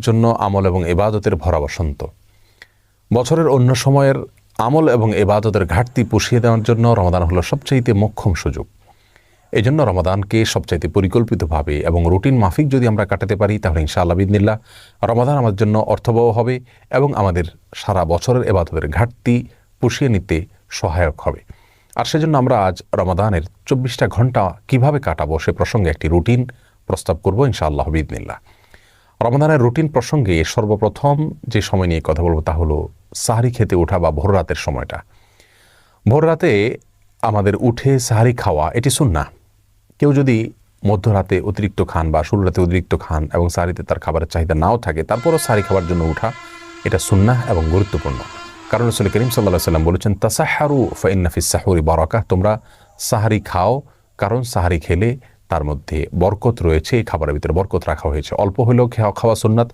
জন্য আমল এবং ইবাদতের ভরা বসন্ত। বছরের অন্য সময়ের আমল এবং ইবাদতের ঘাটতি পুষিয়ে দেওয়ার জন্য রমাদান হলো সবচাইতে মোক্ষম সুযোগ। এই জন্য রমাদানকে সবচাইতে পরিকল্পিতভাবে এবং রুটিন মাফিক যদি আমরা কাটাতে পারি, তাহলে ইনশাআল্লাহ বিইذনিল্লাহ রমাদান আমাদের জন্য অর্থবহ হবে এবং আমাদের সারা বছরের ইবাদতের ঘাটতি পুষিয়ে নিতে সহায়ক হবে। আর সেজন্য আমরা আজ রমাদানের 24টা ঘন্টা কিভাবে কাটাবো সে প্রসঙ্গে একটি রুটিন প্রস্তাব করব ইনশাআল্লাহ বিইذনিল্লাহ। রমাদানের রুটিন প্রসঙ্গে সর্বপ্রথম যে সময় নিয়ে কথা বলবো তা হলো সাহরি খেতে ওঠা বা ভোর রাতের সময়টা। ভোর রাতে আমাদের উঠে সাহরি খাওয়া এটি সুন্নাহ। কেউ যদি মধ্যরাতে অতিরিক্ত খান বা শুরু রাতে অতিরিক্ত খান এবং সাহরিতে তার খাবারের চাহিদা নাও থাকে, তারপরও সাহরি খাবার জন্য উঠা এটা সুন্নাহ এবং গুরুত্বপূর্ণ। কারণ রাসূল করিম সাল্লাল্লাহু আলাইহি ওয়াসাল্লাম বলেছেন, তাসাহহারু ফাইন্না ফিস সাহুরি বারাকাহ, তোমরা সাহরি খাও কারণ সাহরি খেলে তার মধ্যে বরকত রয়েছে, এই খাবারের ভিতরে বরকত রাখা হয়েছে। অল্প হলেও খাওয়া সুন্নাত,